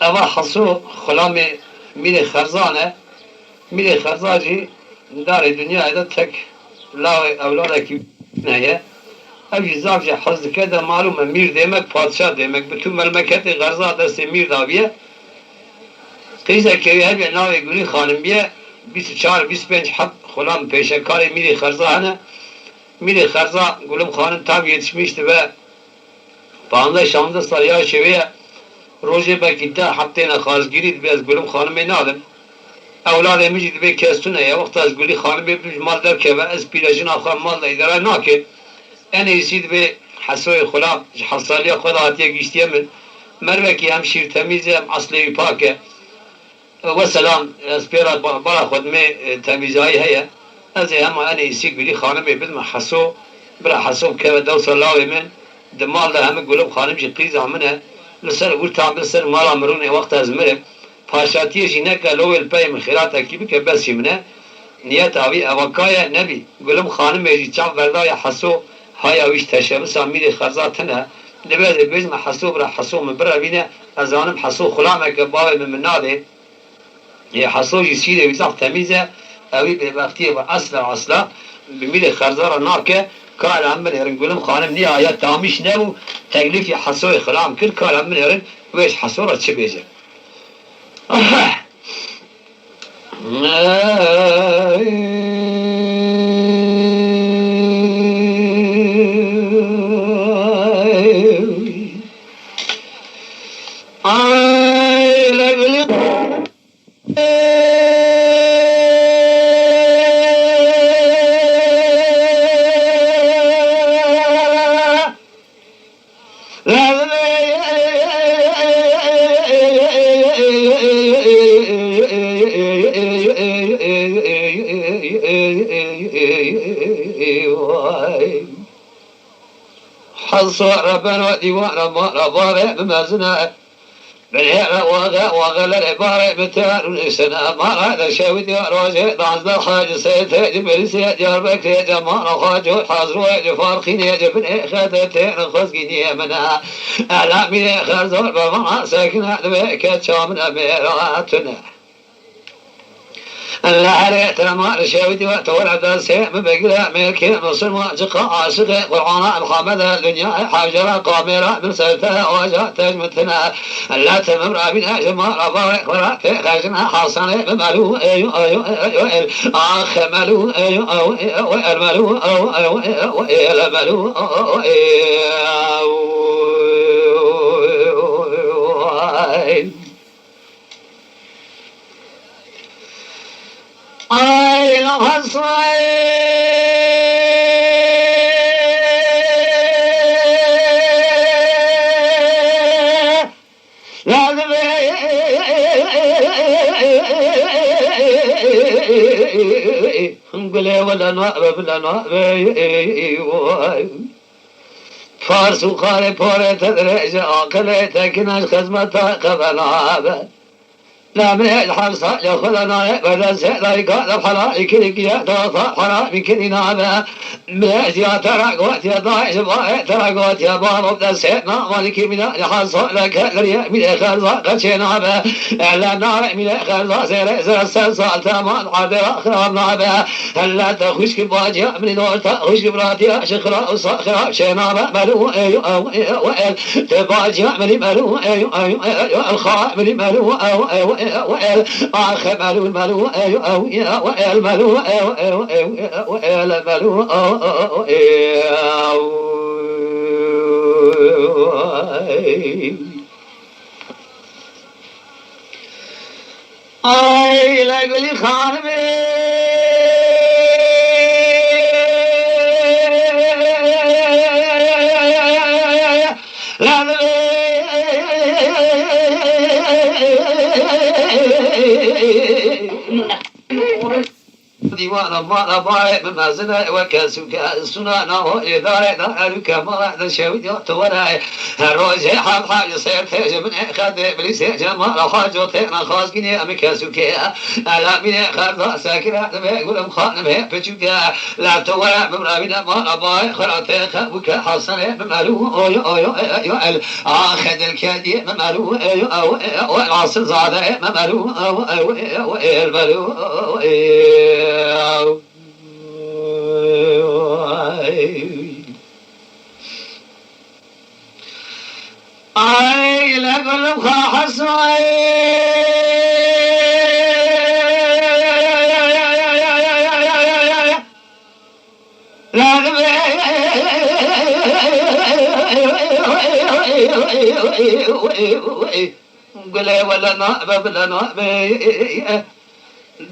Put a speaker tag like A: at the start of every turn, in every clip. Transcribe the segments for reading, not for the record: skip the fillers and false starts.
A: اما حسو خلام میر خرزانه میر خرزاجی دار دنیا دا تک لا اولاده کی نه اوی زاوجه حزد کده معلومه میر demek padişah demek bütün memleketi garza deste میر داویه قیزه که هر ناوی گلی خانم بیه 24 25 حب خلام پیشکار میری خرزا هنه میری خرزا گلم خانم tam yetişmişti ve bağında şamda sarıya şeveye روزی بکیده هفته نخواست گیرید به از گلم خانم نادم اولاد میجید به کستونه یا وقت از گلی خانم بیش مال در که و از پیرجن آخر مال داره ناکه این ایسید به حسوی خلا حصالی خدا هاتیه گیشتیه من مروه که هم شیر تمیزه هم اصلی پاکه و سلام از پیرات برا خود می تمیزهایی هیا از هم این ایسید گلی خانم بدم حسو برا حسو که دو سلاوی من دمال ده همه گلم خانم جی قیز همنه لسر ور تعمل سر مالا مرونه وقت از مرم پاشاتیه جینه که لویل پای مخیرات اکیبی که بس یمنه نیت آوی اوکای نبی گلم خانم میجی چاپ وردای حسو های اویش تشبس امیر خرزاتنه لباس بزم حسو برا حسو من برا بینه از آنم حسو خلامه که باوی من ناده یه حسو جسیده ویزاق تمیزه اوی به وقتی و اصلا بمیر خرزار ناکه کار امر هرن گلم خانم نی آیات تامیش نبو تکلیفی حسوی خلام کرد کار امر هرن ویش حسو را چه بیجه حصر ربنا ديوان ربارة بمزنا بالهيئة وغل العبارة بتار السنة ما هذا شاوي ديار روزي ضعز الحاج سيد هيدي برسي ديار بكري جمال خاجو حاضروا فارقين يجب خدتين خزقين منها أعلامي خرزور بمع ساكنة بك شامنا بيراتنا العريت المال شاودي وتولد سيم بقلا ملكي مصر ماجقة عاشقة قرآن الحمد الدنيا حاجرة قامرة من سلتها وجهة تجمتنا لا تمر بنا جمال بارك ولا تخشنا حصنا بملو آخ ملو الملو الملو I love فارس وخاري بوري تدريج عقلي تكناش خزمتها قبل لا من الحرص يأخذنا بدل سيدايك الحلا يكلك يا توفى حلا من كل نعمة ملاش يا تراقوت يا ضايش باي تراقوت يا بابا بدل سيدنا مالك من الحرص لك الرياء من الخرص قد شنعبه إعلان نار من الخرص سير السلسال تامان حاضر أخرام نعبه هلا تخشك باجي من نور تخشك براتي شخرا وصاخرا شنعبه ملو وإل تباجي من ملو الخاء من ملو وإل آخ ملو الملو وإل ملو وإل ملو آي لقلي خانمي ديوان ما باي ممازنا وكاسوك السنة نهو إدارة دارك ما نشوي توراي روز حال حاج صير تيج من خد بليس جمال حاج وطينا خاص جني أمكاسوك على من خد ساكنة يقول مخان به بجوك لا تورا ممرابنا ما باي خرطة خبك حسن ممالو أيو آخذ الكادي ممالو أيو والعصر زاده ممالو الملو لا قل قل ولا نائب ولا نائب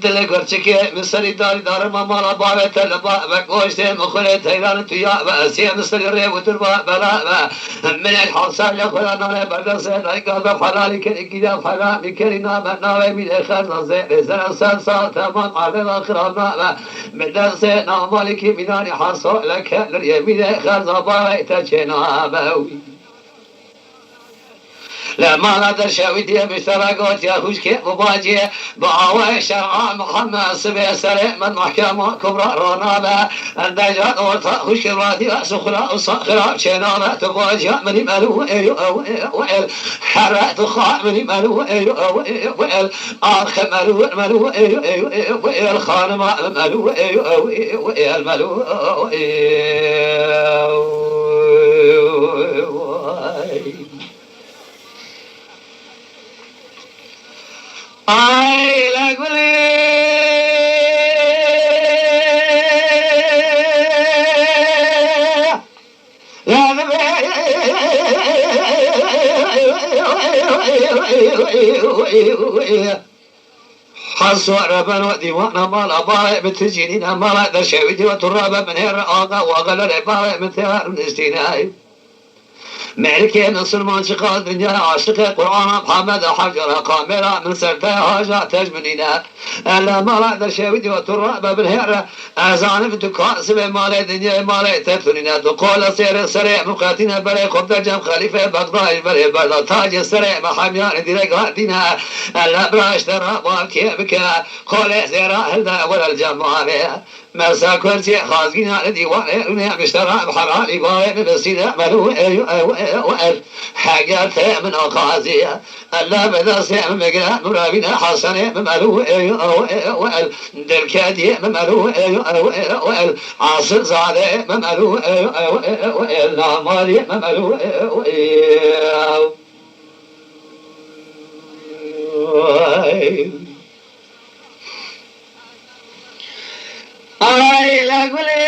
A: دل گرچه مصری دار مالا باوت لبا بکوشت مخلت ایران تویا بسی مصری ری و تربا بلا من الحصان لخلا نال بردس لایگا فلالی که گیدا فلا میکرینا مناوی می خرنا زیر زن سال تمام على اخرنا من دس نامالکی مینانی حصو لك لریمی خرنا باوت چنا باوی لما لا تشاوي دي بشتراقات يا خوشكي مباجي بعوى شرع محمد سبي سري من محكمة كبرى رونابا الدجال ورطا خوشكي رادي سخرا وصخرا شنابا تباجي مني مالو ويل حرات خاء مني مالو ويل آخ مالو ويل خانما مالو ويل مالو ay la gule la حصور بنو ديوانا مال أباء بتجينينا مال دشاويدي وتراب من هير آقا وغل العباء من ثيار الاستيناء مالكي نصر منشقة الدنيا عاشق قرآن محمد حجر قامرة من سرطة حاجة تجمنينا ألا مالا دشاويدي وتراب بالهيرة أزان في دكان سبي مالي دنيا مالي تتنينا دقول سير سريع مقاتنا بري خبدا جم خليفة بغداد بري بردا تاج سريع محميان ديرك هاتينا ألا براش ترى باركي بكا قول سيرا هلدا ولا الجمعة مسا كرسي خازقين على ديوان مشترى بحراري باي بسيدة ملو حاجات من أخازية ألا بدا سيم مقرا مرابين حسن مملو دلكادي مملو عاصر زادة مملو ناماري مملو ay la gule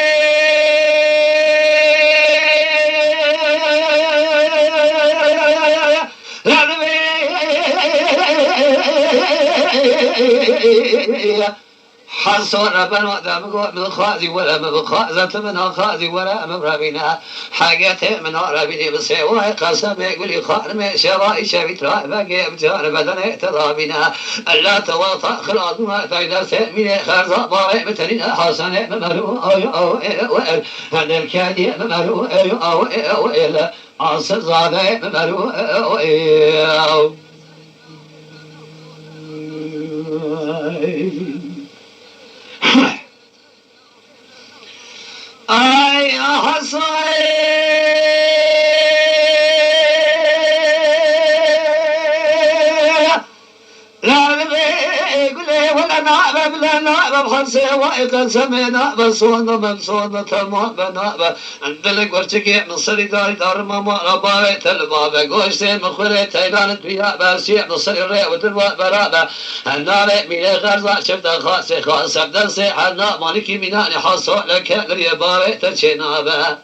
A: la حصور بنو من خازي ولا من خازة من خازي ولا من ربنا حاجته من ربنا بسوى قسم يقول لي خارم شراء شبيت راي باقي بجار بدن تضابنا الا تواطا خلاص ما تقدر من خرز باري مثلنا حسن مملو او هذا الكادي مملو او الا عصر زاده مملو او ay ahasay بخمسة واحد سمينا بصونا بصونا تمام بنا عندك ورشكي مصري دار ماما رباي تلبابة قوشتين مخوري تايلان فيها بارسي مصري ري ودروا برابة هنالي ميلي غرزة شفت خاص بدرسي حنا مالكي مناني حصو لك غريباري تشينابة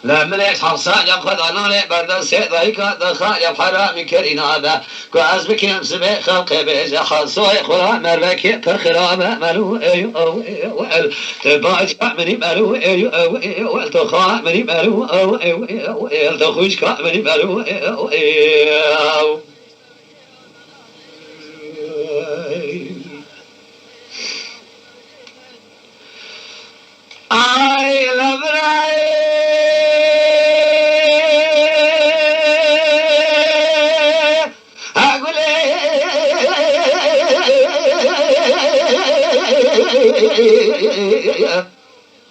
A: لا مليش حصان يبخذ عناني بردن سيد ضيقا دخان يبحرا مكرين هذا كواز بكيم سبي خلق بيجا حصوي خلا مربكي كخرابة ملو ايو او ايو تباجع مني ملو ايو او ايو تخاء مني ملو او ايو تخوشكا مني ملو ايو ايو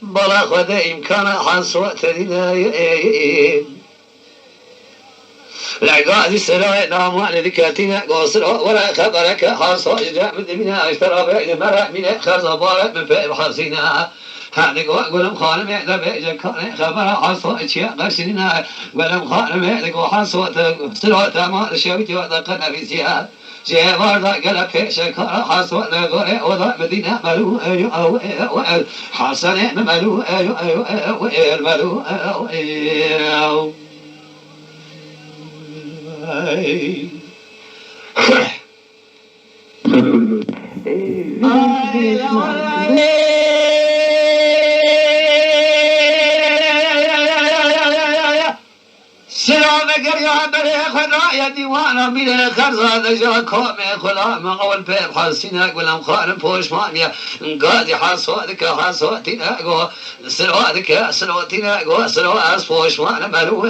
A: بلا خود امکان حصوت دینای لقادي سراء ناموان ذكاتنا قصر ولا خبرك حصو جامد منا اشترى بين مرة من خرز بارك من فئ حصينا هذا قولم خانم يعذب كان خبر حصو اشياء قرشنا ولم خانم يعذب حصو سراء تمام الشويت وذقنا في سياد جوار ذا قلب في شكر حصو نغري وذا مدينة ملو أو حسن ملو ملو سلام قرية بري خنا ديوانا من خرزة دجا كوم خلا ما أول بيب حسينا قلهم خارم فوش مانيا قادي حصوتك حصوتنا قو سلواتنا قو سلوات فوش مانا ملو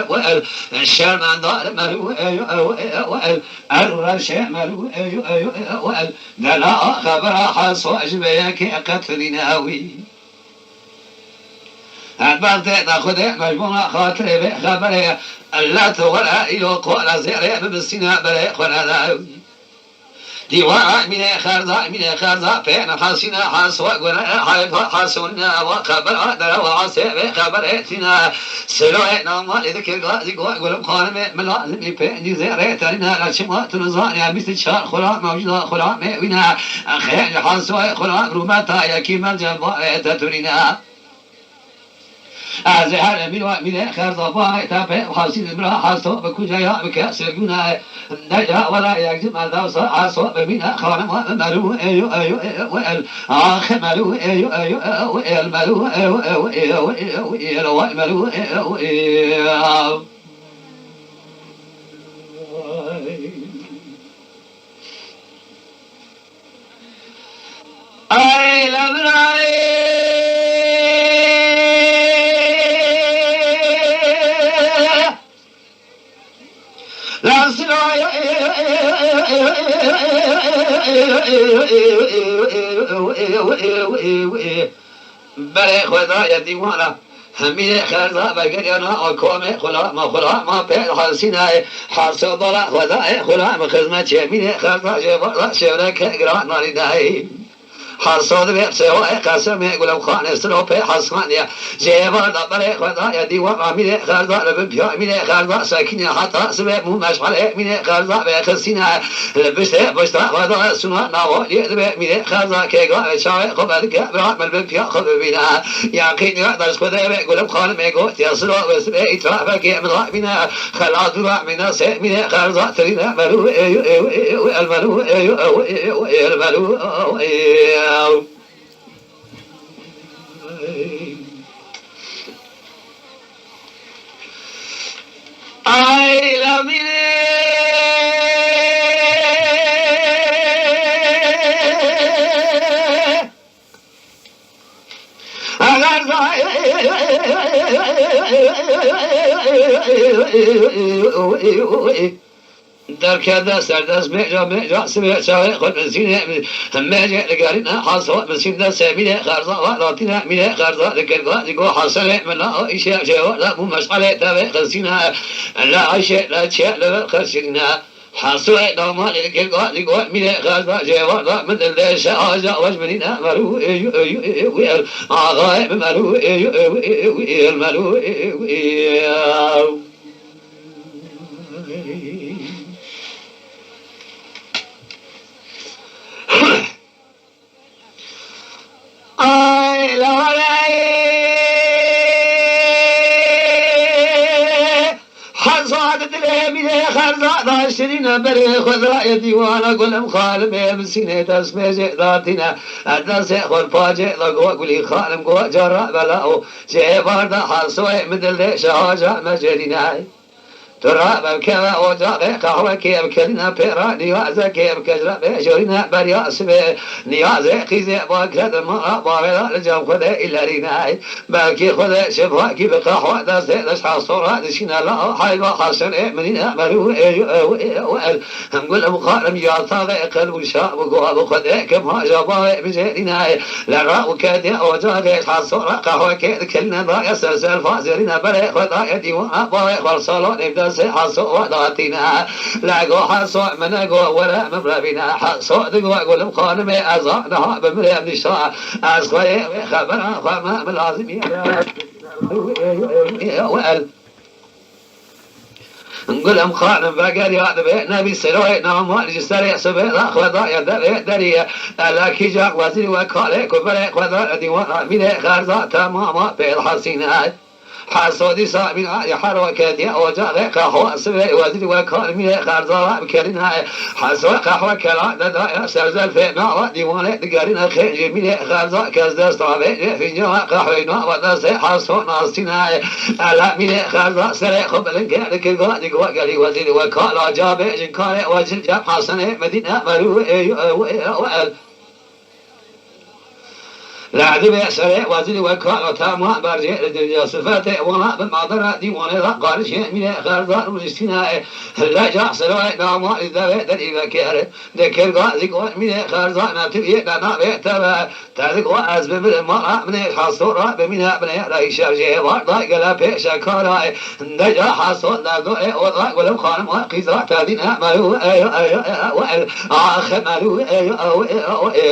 A: وال الشرمان دار ملو وال الرشا ملو وال دلا خبر حصو جبيك قتلناوي بعد ناخذ مجموعة خاطر بخبره لا تغلى يقول زيرة بمسنا بلا خلا ديوان من خرزة فين حسنا حسوا قلنا حسنا وخبر در وعسى خبرتنا سلونا ما لذكر قاضي قول قانم ملازم يبني زيرة ترينا لشمات نزاني مثل شار خلا موجودة خلا مئونا خير حسوا خلا رومتا يكيم الجبار تترينا أزهر من خرز باي تابع حاسين برا حاسو بكوجا بكسر جنا نجا ولا يجزم هذا حاسو بمن خانم ملو وال آخ ملو وال ملو ملو أي لبناي برای خدا دیوانا همین خرزا بگریانا آکوم خلا ما پیل حسینه حرسو بالا خدا خلا مخزمت چمین خرزا جبارا شورک گران ناریده حرصاد بيرسوا قسم يقولوا خان استروبي حسمانيا جيبار دبر خدا يدي وامين خردا لبيا من خردا ساكن حتى سبب مو مشغله من خردا بخسينا لبست بست خدا سنا ناولي من خردا كيغا شاي قبل كبر من بيا خذ بنا يقين يقدر خدا يقولوا خان ميغو يسرو بس اترافك من بنا خلاص من سي من خردا ترينا ملو الملو الملو I love you. در كذا سردس مجا سمع شاي خد مسينة مجا لقارنا حصوا مسينة سامينة خرزة ولاتنا مينة خرزة لكرقا لقوا حصلة منا إشياء جوا لا مو مشغلة تبع خرسينها لا عيشة لا شيء لا خرسينها حصوا نوما لكرقا لقوا مينة خرزة جوا لا من الليش عاجا وجبنينا ملو ويل عغايب ملو ويل ملو I love حصاد الدليل خرزة داشرين بري خضراء ديوانا قلم خالم بسينة تسمي جئداتنا الدرس خل فاجئ لقوا قولي خالم قوا جراء بلاو جي بارد حصوي مدل شهاجة مجرينا ترى بكما وجاء قهوة كيف كلنا بيرا نياز كيف كجرا بجورنا برياس نياز قيز باكرد ما بارد الجو خذ إلا ريناي بلكي خذ شفاء كيف قهوة دست دش حصورة دشينا لا حيل حسن منين مرو نقول مقارم يا طاغ قلب شاب وقواب خذ كم جبا بجريناي لا وكذا وجاء حصورة قهوة كيف كلنا ضايع سلسل فازرنا بري خذ يدي وأبا خلصلون يبدأ حصو وداتنا لاقو حصو منقو ولا مبربنا حصو دقو اقول مقانمي ازانها بمريم نشاء ازخوي خبرها خما ملازم وقال نقول مقارن بقال يا نبي سلوي نعم الجسري سبيل اخوضا يا دري لكن جاك وزير وكالك وبريك وذا ديوان من خارزة تماما في الحسينات حصودي سامي يا حركات يا وجاء قهوة سبي وزير وكان من خارزة بكرنا حصو قهوة كلا دا سرزل في نوع ديوان دقارنا خير من خارزة كذا صابي في جوا قهوة نوع ودرس حصو ناستنا على من خارزة سري قبل كذا كذا دقوا قالي وزير وكان جاب جنكان وجل جاب حسن مدينة مرو لا عدم يسرع وزير وكالة تامة برجع لدرجة صفاته ولا بالمعذرة ديوان لا قارش من خارزان والاستثناء لا جاء سرع نعم إذا دري بكير ذكر قازق من خارزان تبي لنا بيتبع تذكر أزب من المرأة من الحصورة بمنها من رئيس شرجة ورضا قلا بيش كاراي نجا حصول نذوء وضع ولو خان وقيزة تدينا ملو آخر ملو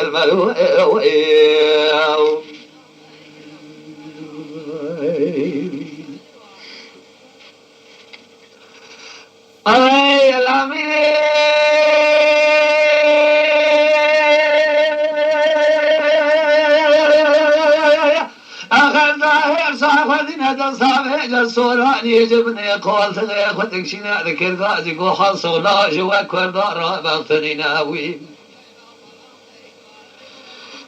A: الملو أي الأمين أخذ ظاهر صاحبين هذا صاحب جسوراني يجبني قول تغير خدك شنا ذكر غازي وحصو لا جوا كردار بغتني ناوي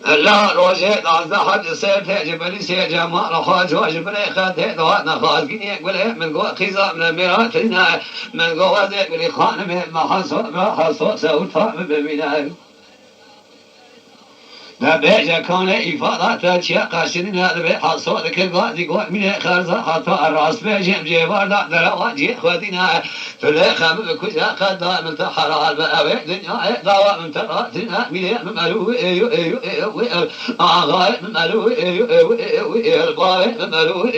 A: لا روجت عز حد سيف جبل سي جمال خاج واجب لي خد دواتنا خالقين يقول من قوة خيزة من الميرات لنا من قوة ذيك اللي خانم ما حصو سوتها ببناء نبيجا كان إفادة تشيا قاشرين هذا بحصو ذكر قاضي قوة من خارزة خطأ الرأس بيجيم جيبار دار واجي خودنا تلاخم بكجا خدا من تحرال بأبي دنيا دواء من تراتنا من ملو آغاي من ملو الباي من ملو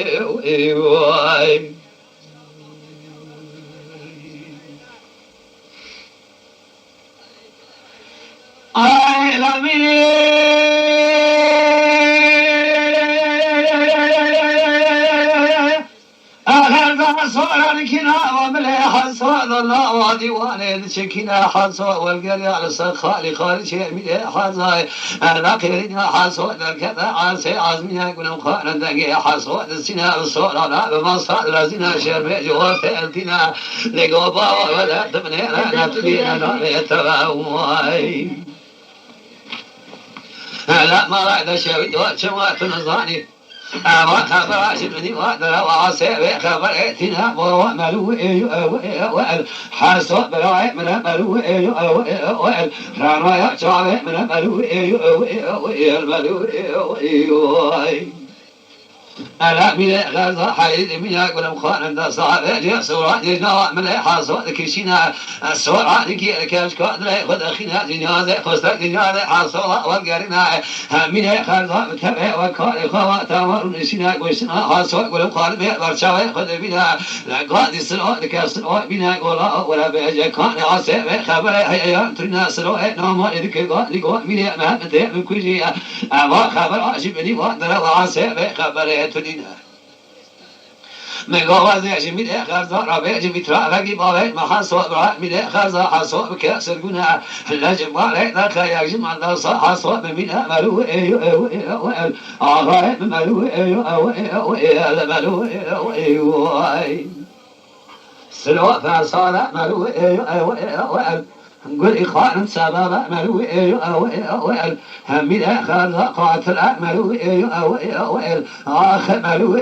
A: أي لمين صار كنا وملها صاد الله وديوان شكنا حصو والقري على الخالي خالي شيء من حصاي أنا كرينا حصو كذا عسى عزمنا يقولون خالد دقي حصو السنا الصورة لا بمصر لازنا شرب جوار تلتنا لقوبا ولا تبني لا تبينا لا تباوي لا ما رأيت شوي وشوات نظاني خبر عشبني وادر وعسى خبر اتنا وملو حاسو بلاي من ملو رانا يا شعبي من ملو الملو ألا من غزة حيد من يقول مخان دا صعب جاء سورة جنا من حاسو كشينا السورة ذكي كاش كاد لا خد أخينا جنازة خستك جنازة حاسو والقرنا من غزة متبع وكار خوا تمر نشينا قوسنا حاسو يقول مخان برشاوي خد بنا لقاد السلوى لكسلوى بنا ولا بيجا كان عسى خبر هيا ترنا سلوى نوم ذكي قاد لقوا من ما متى من كل شيء أما خبر عجبني وادر وعسى خبر تدينا من قوة ذي من خرزة ربيع بترى رقي باوي ما حصو برا من خرزة حصو بكسر جنا لجم على ذاك يجمع على حصو من ملو آغاي ملو ملو سلوى فصار ملو نقول إخوان سبب ملو من آخر قاتل ملو آخر ملو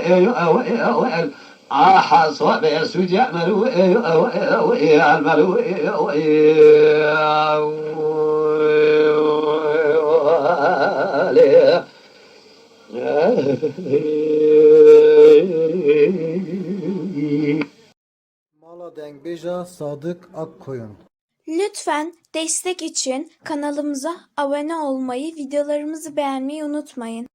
A: صواب يسوج يعملوا يعملوا
B: Mala Dengbeja Sadık Akkoyun.
C: Lütfen destek için kanalımıza abone olmayı, videolarımızı beğenmeyi unutmayın.